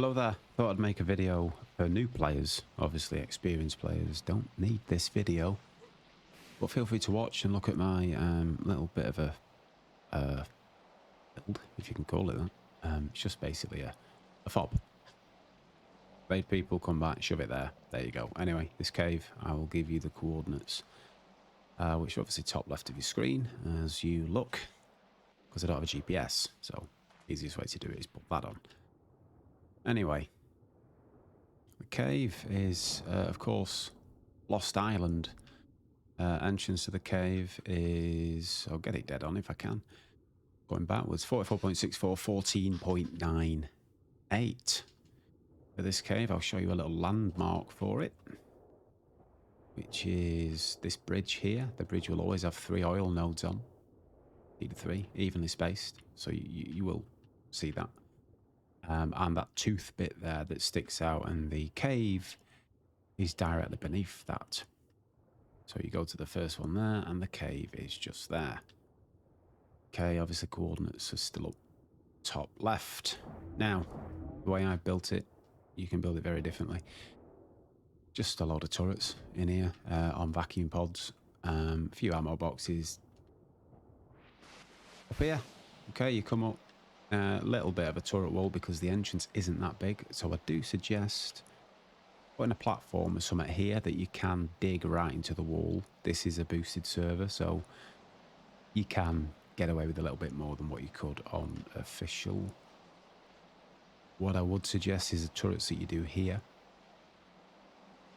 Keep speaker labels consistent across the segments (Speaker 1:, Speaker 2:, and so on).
Speaker 1: Hello there. Thought I'd make a video for new players. Obviously, experienced players don't need this video, but feel free to watch and look at my little bit of a build, if you can call it that. It's just basically a fob. Made people come back, shove it there. There you go. Anyway, this cave, I will give you the coordinates, which are obviously top left of your screen as you look, because I don't have a GPS. So, easiest way to do it is put that on. Anyway, the cave is, of course, Lost Island. Entrance to the cave is... I'll get it dead on if I can. Going backwards, 44.64, 14.98. For this cave, I'll show you a little landmark for it, which is this bridge here. The bridge will always have 3 oil nodes on. Either 3, evenly spaced, so you will see that. And that tooth bit there that sticks out, and the cave is directly beneath that. So you go to the first one there, and the cave is just there. Okay, obviously coordinates are still up top left. Now, the way I built it, you can build it very differently. Just a load of turrets in here on vacuum pods. A few ammo boxes. Up here, okay, you come up. A little bit of a turret wall because the entrance isn't that big, so I do suggest putting a platform or something here that you can dig right into the wall. This is a boosted server, so you can get away with a little bit more than what you could on official. What I would suggest is the turrets that you do here,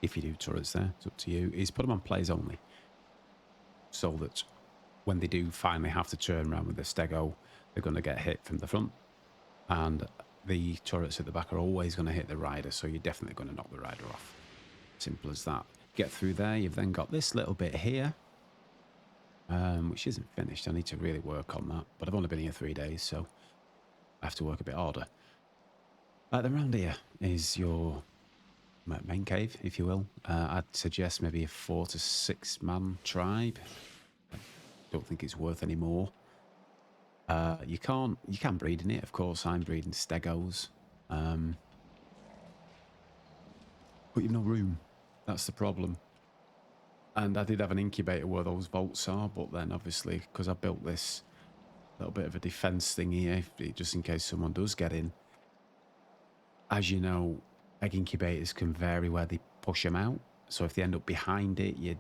Speaker 1: if you do turrets there, it's up to you, is put them on plays only, so that when they do finally have to turn around with the stego, they're going to get hit from the front, and the turrets at the back are always going to hit the rider, so you're definitely going to knock the rider off. Simple as that. Get through there, you've then got this little bit here, which isn't finished. I need to really work on that, but I've only been here 3 days, so I have to work a bit harder. Then around here is your main cave, if you will. I'd suggest maybe a 4 to 6 man tribe. I don't think it's worth any more. You can breed in it, of course. I'm breeding stegos, but you've no room. That's the problem. And I did have an incubator where those vaults are, but then obviously because I built this little bit of a defense thing here, just in case someone does get in. As you know, egg incubators can vary where they push them out. So if they end up behind it, you're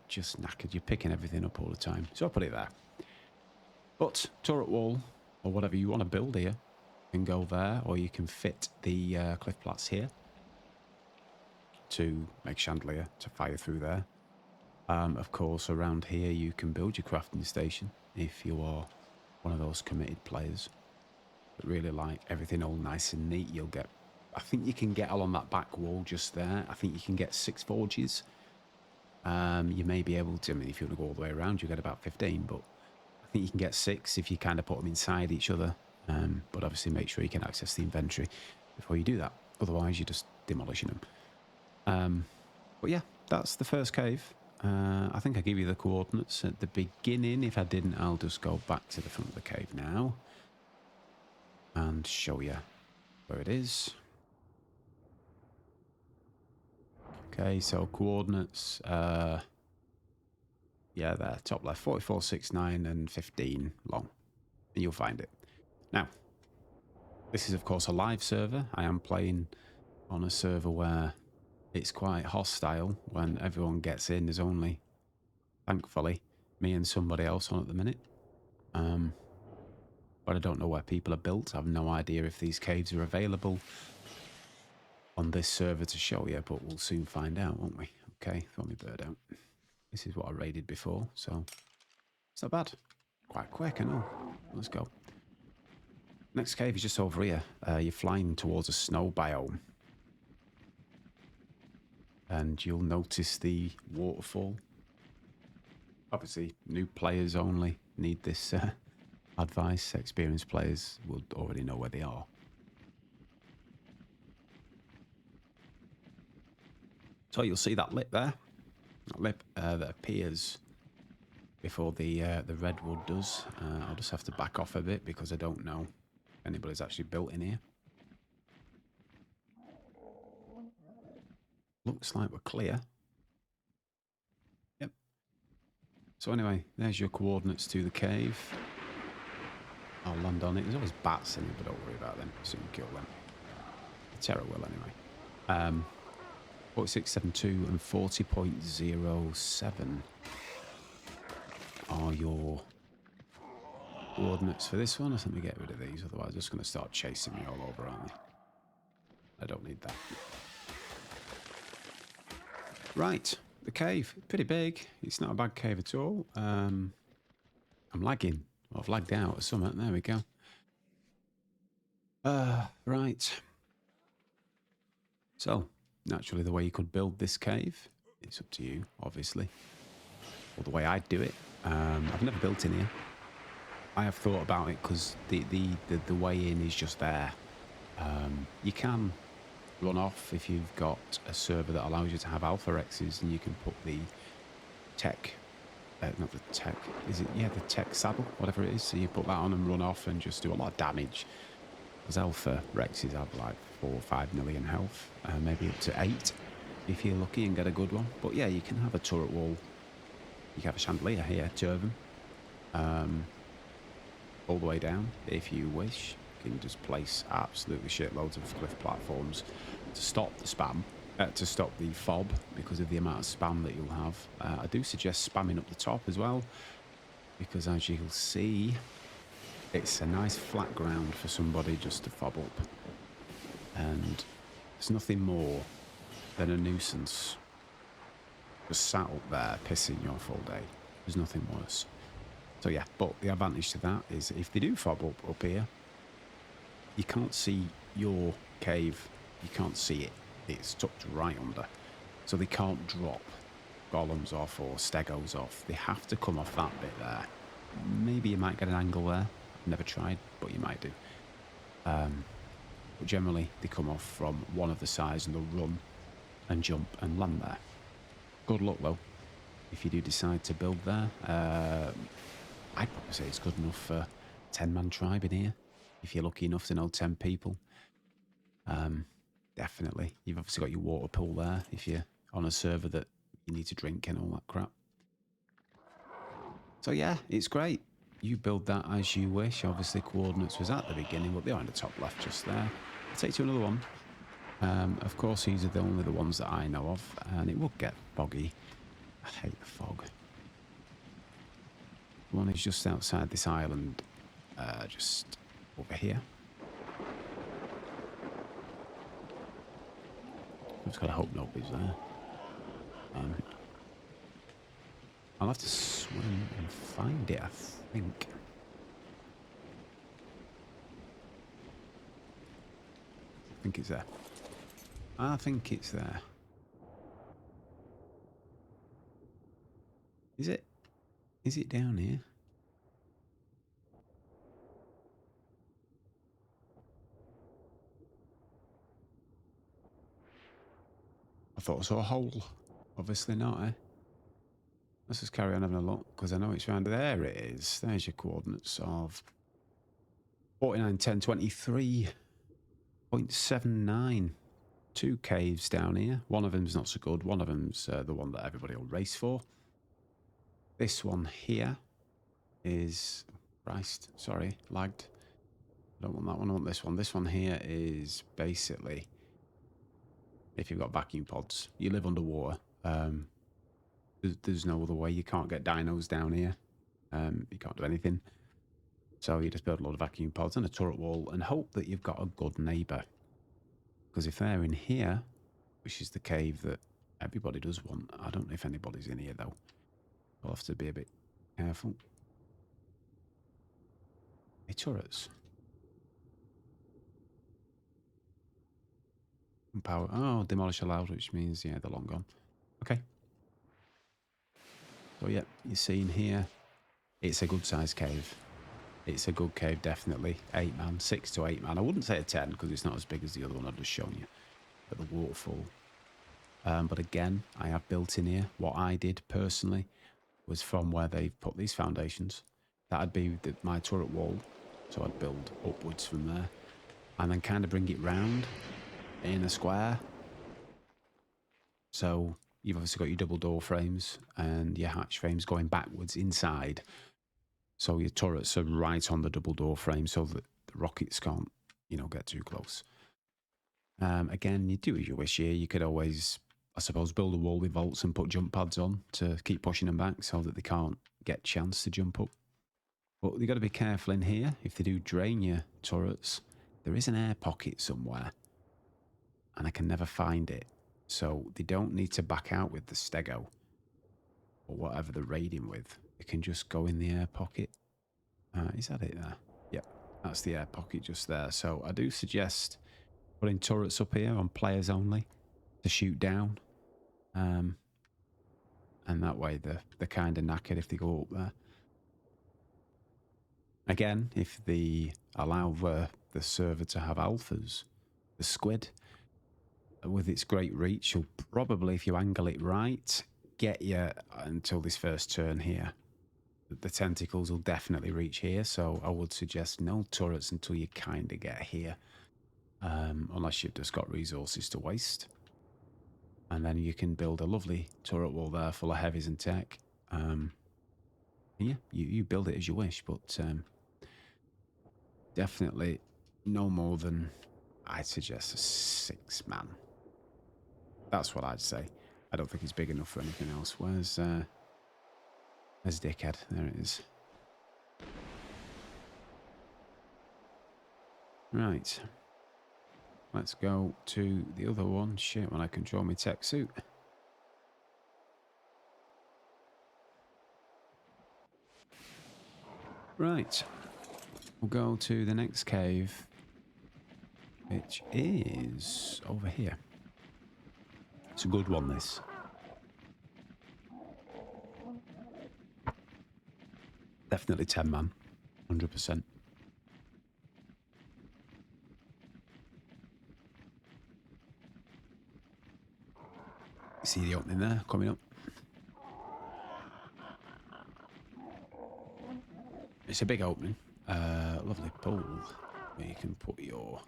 Speaker 1: just knackered. You're picking everything up all the time. So I put it there. But turret wall, or whatever you want to build here, can go there, or you can fit the cliff plats here to make chandelier to fire through there. Of course, around here you can build your crafting station if you are one of those committed players that really like everything all nice and neat. You'll get, I think you can get along that back wall just there. I think you can get 6 forges. You may be able to, I mean, if you want to go all the way around, you get about 15, but I think you can get 6 if you kind of put them inside each other. But obviously make sure you can access the inventory before you do that. Otherwise, you're just demolishing them. But yeah, that's the first cave. I think I gave you the coordinates at the beginning. If I didn't, I'll just go back to the front of the cave now and show you where it is. Okay, so coordinates, yeah, there, top left, 44.69 and 15 long, and you'll find it. Now, this is of course a live server. I am playing on a server where it's quite hostile. When everyone gets in, there's only, thankfully, me and somebody else on at the minute. But I don't know where people are built. I have no idea if these caves are available on this server to show you, but we'll soon find out, won't we? Okay, throw my bird out. This is what I raided before, so it's not bad. Quite quick, I know. Let's go. Next cave is just over here. You're flying towards a snow biome. And you'll notice the waterfall. Obviously, new players only need this advice. Experienced players will already know where they are. So you'll see that lip there. That lip that appears before the redwood does. I'll just have to back off a bit because I don't know if anybody's actually built in here. Looks like we're clear. Yep. So anyway, there's your coordinates to the cave. I'll land on it. There's always bats in it, but don't worry about them. Soon kill them. The Terror will anyway. 4672 and 40.07 are your coordinates for this one. I think we get rid of these, otherwise they're just going to start chasing me all over, aren't they? I don't need that. Right, the cave. Pretty big. It's not a bad cave at all. I'm lagging. I've lagged out or something. There we go. Right. So, naturally, the way you could build this cave, it's up to you, obviously. Or the way I'd do it. I've never built in here. I have thought about it because the way in is just there. You can run off if you've got a server that allows you to have alpha X's, and you can put the tech, not the tech, is it? Yeah, the tech saddle, whatever it is. So you put that on and run off and just do a lot of damage. Because alpha Rexes have like 4 or 5 million health, maybe up to 8 if you're lucky and get a good one. But yeah, you can have a turret wall. You can have a chandelier here, 2 of them. All the way down if you wish. You can just place absolutely shitloads of cliff platforms to stop the spam, to stop the fob because of the amount of spam that you'll have. I do suggest spamming up the top as well, because as you'll see, it's a nice flat ground for somebody just to fob up. And there's nothing more than a nuisance just sat up there pissing you off all day. There's nothing worse. So yeah, but the advantage to that is if they do fob up here, you can't see your cave. You can't see it. It's tucked right under. So they can't drop golems off or stegos off. They have to come off that bit there. Maybe you might get an angle there. I've never tried, but you might do. But generally, they come off from one of the sides and they'll run and jump and land there. Good luck, though, if you do decide to build there. I'd probably say it's good enough for 10-man tribe in here. If you're lucky enough to know 10 people. Definitely. You've obviously got your water pool there if you're on a server that you need to drink and all that crap. So yeah, it's great. You build that as you wish. Obviously, coordinates was at the beginning, but they're on the top left just there. I'll take you to another one. Of course, these are only the ones that I know of, and it will get foggy. I hate the fog. One is just outside this island, just over here. I've just got to hope nobody's there. I'll have to swim and find it, I think. I think it's there. I think it's there. Is it? Is it down here? I thought I saw a hole. Obviously not, eh? Let's just carry on having a look, because I know it's round there. It is. There's your coordinates of 49, 10, 23.79. 2 caves down here. One of them's not so good. One of them's the one that everybody will race for. This one here is... Christ, sorry, lagged. I don't want that one, I want this one. This one here is basically, if you've got vacuum pods, you live underwater. There's no other way. You can't get dinos down here. You can't do anything. So you just build a lot of vacuum pods and a turret wall and hope that you've got a good neighbour. Because if they're in here, which is the cave that everybody does want, I don't know if anybody's in here though. I'll have to be a bit careful. Hey, turrets. Power. Oh, demolish allowed, which means, yeah, they're long gone. Okay. So, yeah, you're seeing here, it's a good sized cave. It's a good cave, definitely. 8 man, 6 to 8 man. I wouldn't say a 10 because it's not as big as the other one I've just shown you. But the waterfall. But again, I have built in here. What I did personally was from where they've put these foundations. That'd be my turret wall. So I'd build upwards from there. And then kind of bring it round in a square. So you've obviously got your double door frames and your hatch frames going backwards inside. So your turrets are right on the double door frame so that the rockets can't, you know, get too close. Again, you do as you wish here. You could always, I suppose, build a wall with vaults and put jump pads on to keep pushing them back so that they can't get chance to jump up. But you've got to be careful in here. If they do drain your turrets, there is an air pocket somewhere. And I can never find it. So they don't need to back out with the stego. Or whatever they're raiding with. They can just go in the air pocket. Is that it there? Yep, that's the air pocket just there. So I do suggest putting turrets up here on players only to shoot down. And that way they're kind of knackered if they go up there. Again, if they allow the server to have alphas, the squid, with its great reach, will probably, if you angle it right, get you until this first turn here. The tentacles will definitely reach here, so I would suggest no turrets until you kind of get here. Unless you've just got resources to waste. And then you can build a lovely turret wall there full of heavies and tech. Yeah, you build it as you wish, but definitely no more than, I'd suggest, a 6-man. That's what I'd say. I don't think it's big enough for anything else. Where's Dickhead? There it is. Right. Let's go to the other one. Shit, when I control my tech suit. Right. We'll go to the next cave, which is over here. It's a good one, this. Definitely 10-man. 100%. See the opening there coming up. It's a big opening. Lovely pool where you can put your...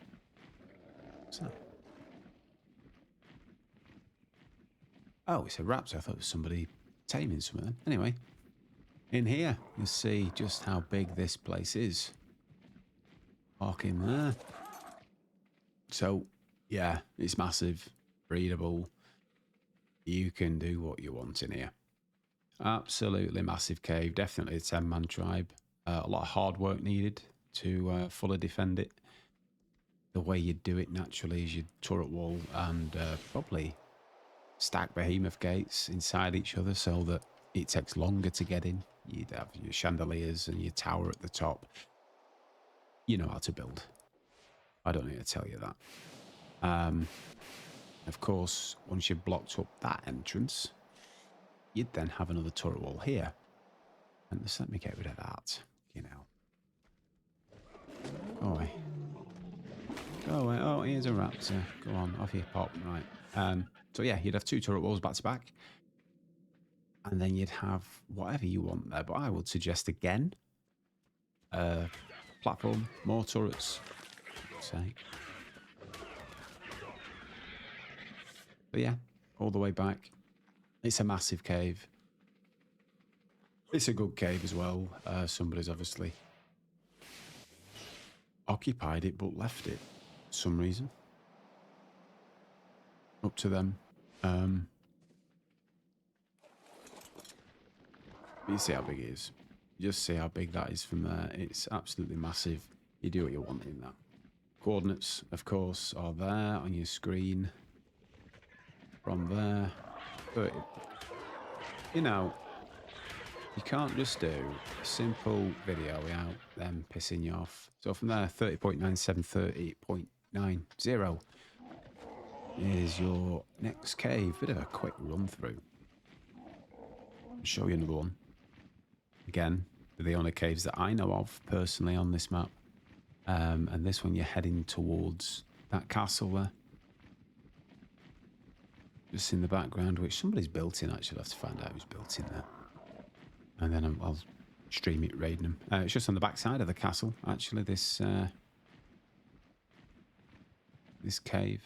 Speaker 1: What's that? Oh, it's a raptor. I thought it was somebody taming some of them. Anyway, in here, you'll see just how big this place is. Park in there. So, yeah, it's massive, breedable. You can do what you want in here. Absolutely massive cave. Definitely a 10-man tribe. A lot of hard work needed to fully defend it. The way you do it naturally is your turret wall and probably stack behemoth gates inside each other so that it takes longer to get in. You'd have your chandeliers and your tower at the top. You know how to build. I don't need to tell you that. Of course, once you've blocked up that entrance, you'd then have another turret wall here. And just let me get rid of that, you know. Go away. Go away. Oh, here's a raptor. Go on, off you pop. Right. So yeah, you'd have 2 turret walls back to back. And then you'd have whatever you want there. But I would suggest again, platform, more turrets. Say. But yeah, all the way back. It's a massive cave. It's a good cave as well. Somebody's obviously occupied it but left it for some reason. Up to them. You see how big it is. You just see how big that is from there. It's absolutely massive. You do what you want in that. Coordinates, of course, are there on your screen. From there. But, you know, you can't just do a simple video without them pissing you off. So from there, 30.97, 30.90 is your next cave. Bit of a quick run through. I'll show you another one. Again, they're the only caves that I know of personally on this map. And this one you're heading towards that castle there. Just in the background, which somebody's built in. Actually, I'll have to find out who's built in there. And then I'll stream it raiding them. It's just on the back side of the castle, actually, this cave.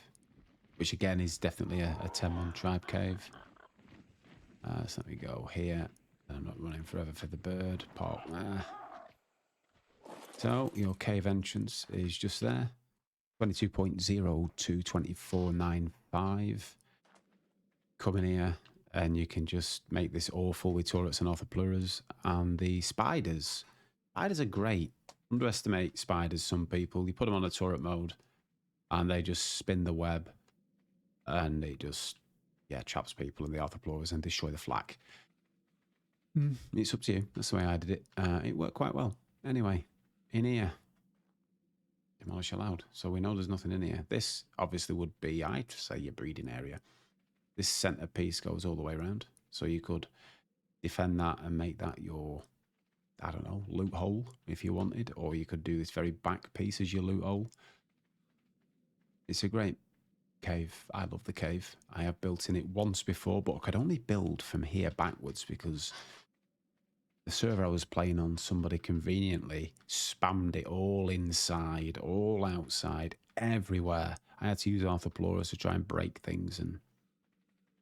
Speaker 1: which again is definitely a 10-man tribe cave. So let me go here. I'm not running forever for the bird. Park there. So your cave entrance is just there. 22.0 to 24.95. Come in here and you can just make this awful with turrets and orthopluras. And the spiders. Spiders are great. Underestimate spiders, some people. You put them on a turret mode and they just spin the web and it just, yeah, traps people in the orthopluras and destroy the flak. It's up to you. That's the way I did it. It worked quite well. Anyway, in here, demolish allowed. So we know there's nothing in here. This obviously would be, I'd say, your breeding area. This center piece goes all the way around. So you could defend that and make that your, I don't know, loot hole if you wanted. Or you could do this very back piece as your loot hole. It's a great cave. I love the cave. I have built in it once before, but I could only build from here backwards because the server I was playing on, somebody conveniently spammed it all inside, all outside, everywhere. I had to use orthopluras to try and break things, and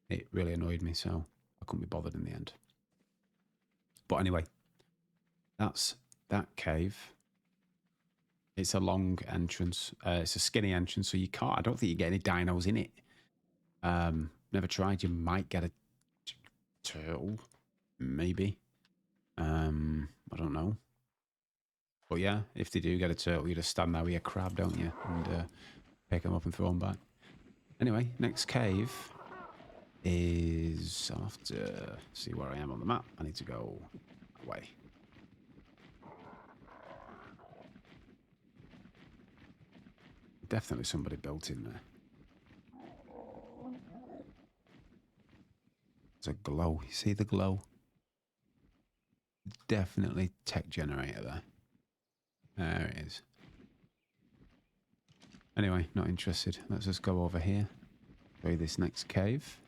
Speaker 1: it really annoyed me, so I couldn't be bothered in the end. But anyway, that's that cave. It's a long entrance. It's a skinny entrance, so you can't. I don't think you get any dinos in it. Never tried. You might get a turtle, maybe. I don't know. But yeah, if they do get a turtle, you just stand there with your crab, don't you? And pick them up and throw them back. Anyway, next cave is... I'll have to see where I am on the map. I need to go away. Definitely somebody built in there. There's a glow. You see the glow? Definitely tech generator there. There it is. Anyway, not interested. Let's just go over here. Show you this next cave.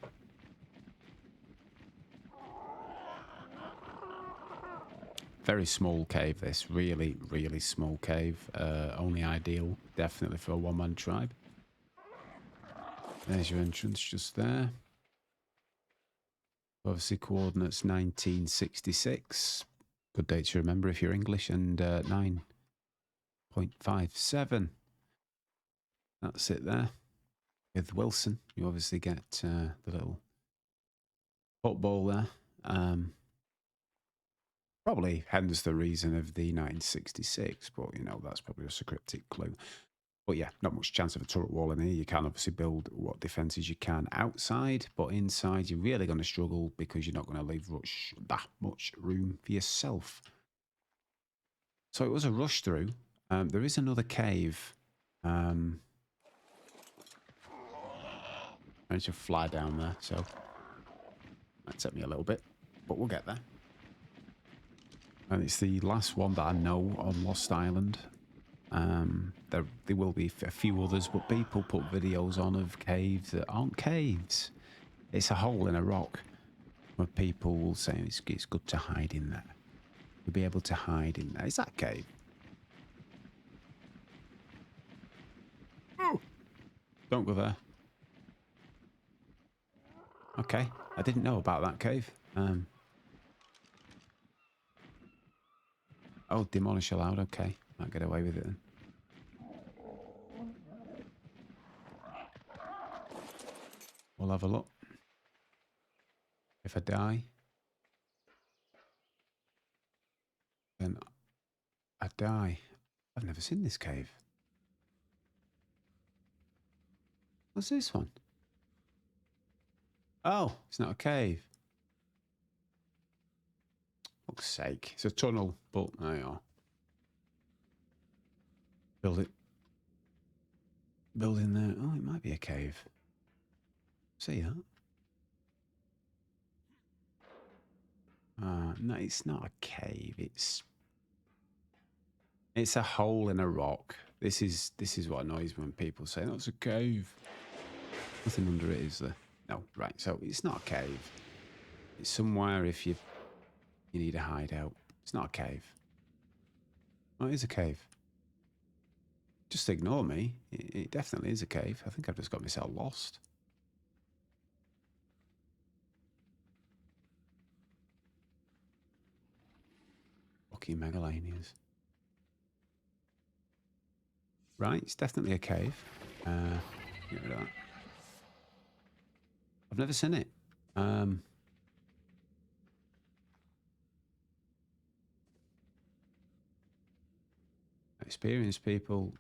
Speaker 1: Very small cave, this. Really, really small cave. Only ideal, definitely, for a one-man tribe. There's your entrance just there. Obviously, coordinates 1966. Good date to remember if you're English. And 9.57. That's it there. With Wilson, you obviously get the little football there. Probably hence the reason of the 1966, but you know, that's probably just a cryptic clue. But yeah, not much chance of a turret wall in here. You can obviously build what defences you can outside, but inside you're really going to struggle because you're not going to leave that much room for yourself. So it was a rush through. There is another cave. I need to fly down there, so might take me a little bit, but we'll get there. And it's the last one that I know on Lost Island. There will be a few others, but people put videos on of caves that aren't caves. It's a hole in a rock where people will say it's good to hide in there. You'll be able to hide in there. Is that a cave? Oh! Don't go there. Okay, I didn't know about that cave. Oh, demolish allowed. Okay, might get away with it then. We'll have a look. If I die, then I die. I've never seen this cave. What's this one? Oh, it's not a cave. Fuck's sake. It's a tunnel, but there you are. Build it. Build in there. Oh, it might be a cave. See that? No, it's not a cave. It's a hole in a rock. This is what annoys me when people say, "Oh, it's a cave." Nothing under it, is there? No, right. So it's not a cave. It's somewhere if you need a hideout. It's not a cave. Oh, it is a cave. Just ignore me. It definitely is a cave. I think I've just got myself lost. Fucking megalanias. Right, it's definitely a cave. Get rid of that. I've never seen it. Experienced people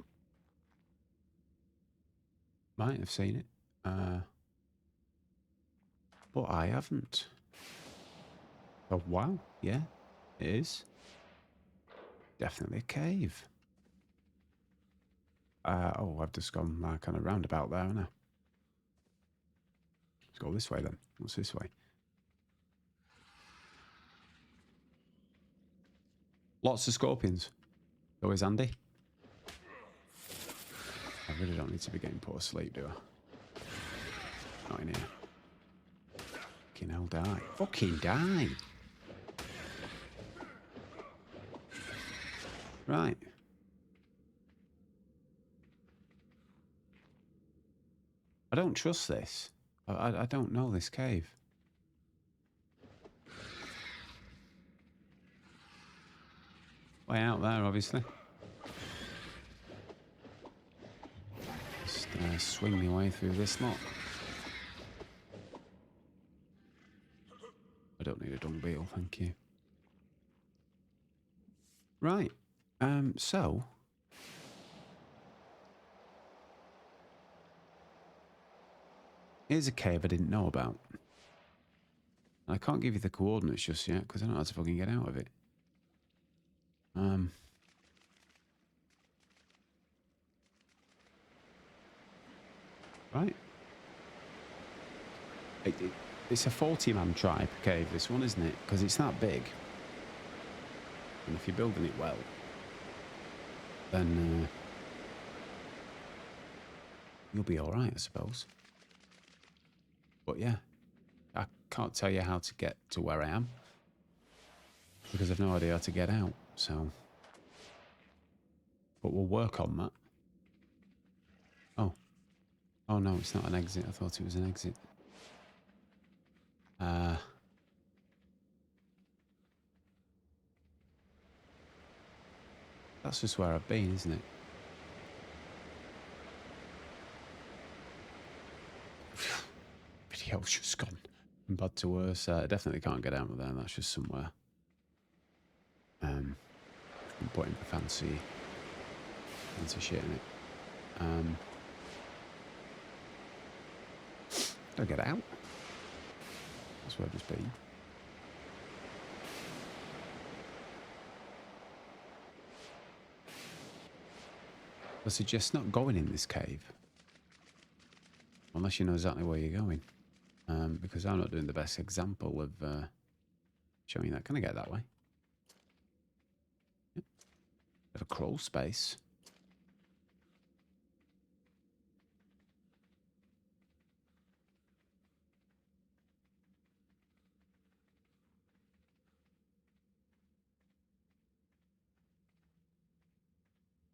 Speaker 1: might have seen it. But I haven't. Oh, wow. Yeah, it is. Definitely a cave. Oh, I've just gone kind of roundabout there, haven't I? Let's go this way then. What's this way? Lots of scorpions. Always handy. I really don't need to be getting put asleep, do I? Not in here. Fucking hell, die. Fucking die. Right. I don't trust this. I don't know this cave. Way out there, obviously. Just swing my way through this lot. I don't need a dung beetle, thank you. Right. So... here's a cave I didn't know about. I can't give you the coordinates just yet, because I don't know how to fucking get out of it. Right. It's a 40-man tribe cave, this one, isn't it? Because it's that big. And if you're building it well, then you'll be alright, I suppose. But yeah, I can't tell you how to get to where I am. Because I've no idea how to get out, so... but we'll work on that. Oh. Oh no, it's not an exit. I thought it was an exit. That's just where I've been, isn't it? Video's just gone from bad to worse. I definitely can't get out of there. That's just somewhere. I'm putting fancy shit in it. Did I get out? That's where I've just been. I suggest not going in this cave. Unless you know exactly where you're going. Because I'm not doing the best example of showing you that. Can I get that way? Yep. Bit of a crawl space.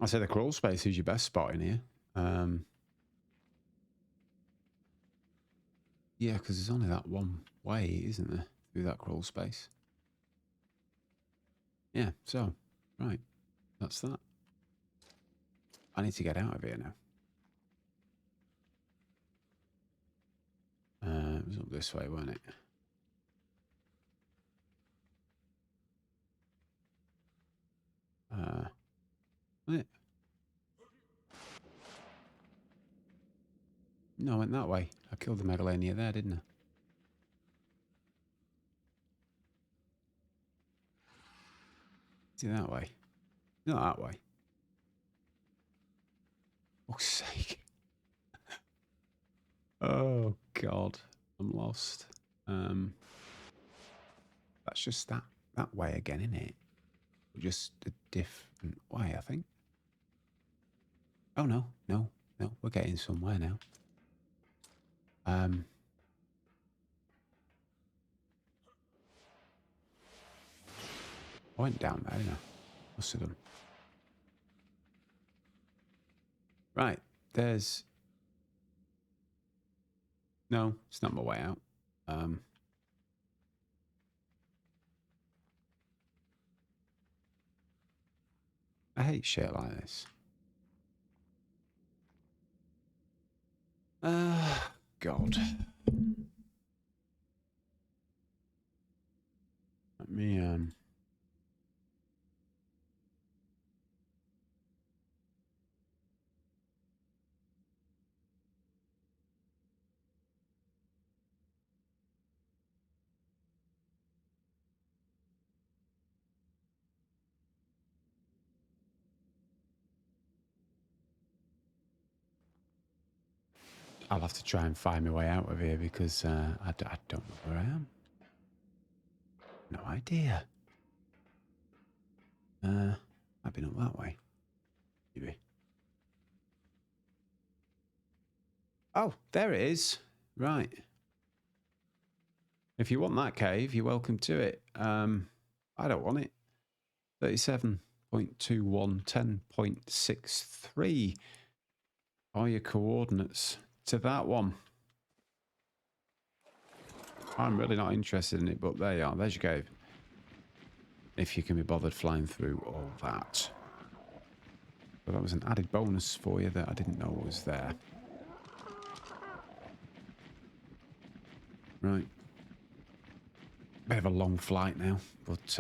Speaker 1: I say the crawl space is your best spot in here. Yeah, because there's only that one way, isn't there? Through that crawl space. Yeah, so, right. That's that. I need to get out of here now. It was up this way, wasn't it? It? No, I went that way. I killed the megalania there, didn't I? Is it that way? Not that way. Fuck's sake. Oh, God. I'm lost. That's just that way again, isn't it? Just a different way, I think. Oh, no. No. No. We're getting somewhere now. I went down there, didn't I? Must have done. Right, there's... No, it's not my way out. I hate shit like this. God. Let me, I'll have to try and find my way out of here because I don't know where I am. No idea. I've been up that way. Maybe. Oh, there it is. Right. If you want that cave, you're welcome to it. I don't want it. 37.21, 10.63 are your coordinates to that one. I'm really not interested in it, but there you are. There's your cave. If you can be bothered flying through all that. But that was an added bonus for you that I didn't know was there. Right. Bit of a long flight now, but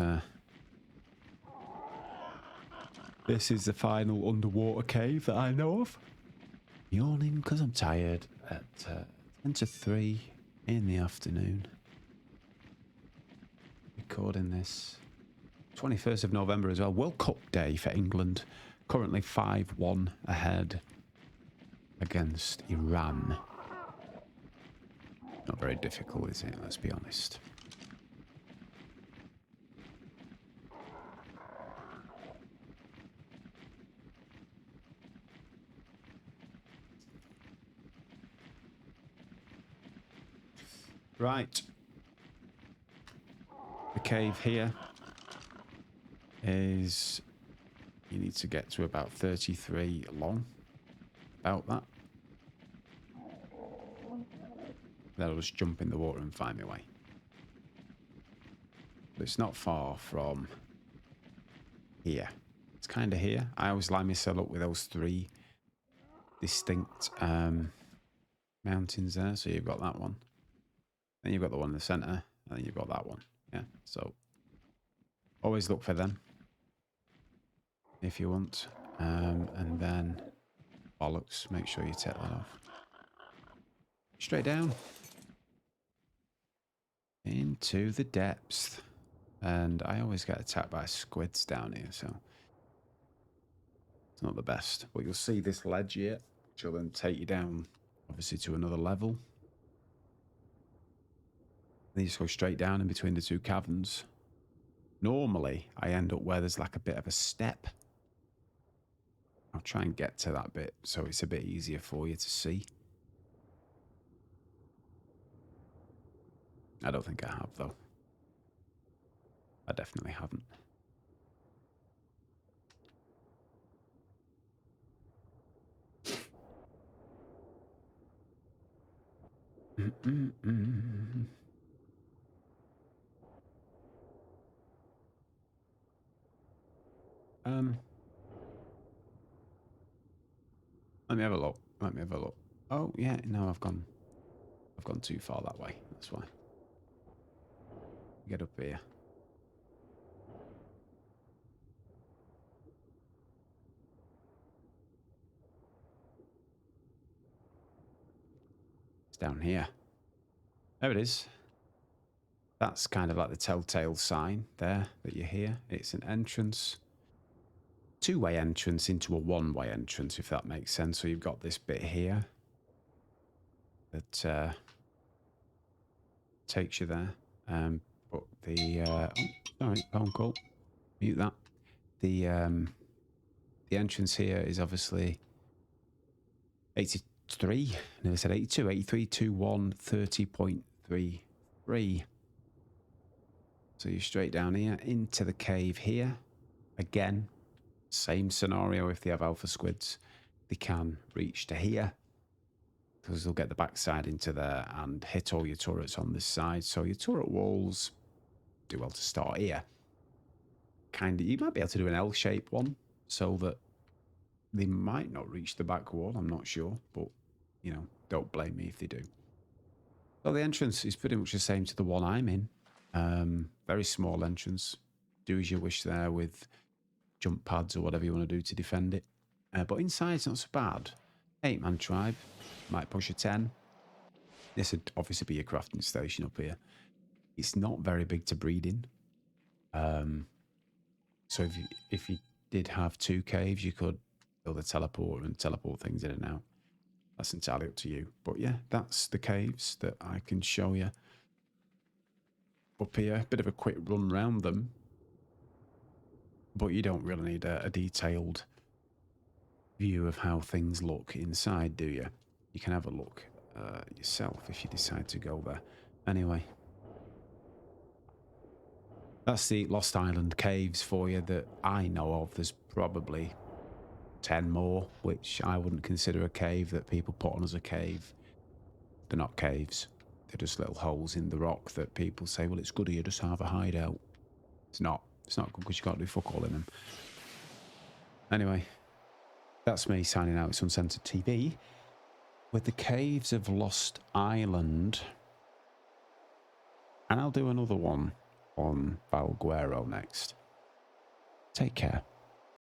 Speaker 1: this is the final underwater cave that I know of. Yawning because I'm tired at 10 to 3 in the afternoon. Recording this 21st of November as well. World Cup day for England. Currently 5-1 ahead against Iran. Not very difficult, is it? Let's be honest. Right. The cave here is... You need to get to about 33 long. About that. Then I'll just jump in the water and find my way. But it's not far from here. It's kind of here. I always line myself up with those three distinct mountains there. So you've got that one. Then you've got the one in the centre. And then you've got that one. Yeah, so always look for them. If you want. And then bollocks. Make sure you take that off. Straight down. Into the depths. And I always get attacked by squids down here, so it's not the best. But you'll see this ledge here, which will then take you down, obviously, to another level. Then you just go straight down in between the two caverns. Normally, I end up where there's like a bit of a step. I'll try and get to that bit so it's a bit easier for you to see. I don't think I have, though. I definitely haven't. Let me have a look. Let me have a look. Oh, yeah, no, I've gone too far that way. That's why. Get up here. It's down here. There it is. That's kind of like the telltale sign there that you hear. It's an entrance. Two-way entrance into a one-way entrance, if that makes sense. So you've got this bit here that takes you there. But the... oh, sorry, phone call. Mute that. The entrance here is obviously 83. Never said 82. 83, 21, 30.33. So you're straight down here into the cave here. Again, same scenario if they have alpha squids. they can reach to here, because they'll get the backside into there and hit all your turrets on this side. So your turret walls do well to start here. Kind of, you might be able to do an L-shaped one so that they might not reach the back wall. I'm not sure, but you know, don't blame me if they do. So the entrance is pretty much the same to the one I'm in. Very small entrance. Do as you wish there with jump pads or whatever you want to do to defend it. But inside's not so bad. 8-man tribe. Might push a 10. This would obviously be your crafting station up here. It's not very big to breed in. So if you did have 2 caves, you could build a teleporter and teleport things in and out. That's entirely up to you. But yeah, that's the caves that I can show you up here. Bit of a quick run round them. But you don't really need a detailed view of how things look inside, do you? You can have a look yourself if you decide to go there. Anyway, that's the Lost Island caves for you that I know of. There's probably 10 more, which I wouldn't consider a cave, that people put on as a cave. They're not caves. They're just little holes in the rock that people say, well, it's good here just to have a hideout. It's not. It's not good because you can't do fuck all in them. Anyway, that's me signing out. It's Uncensored TV with the Caves of Lost Island. And I'll do another one on Valguero next. Take care.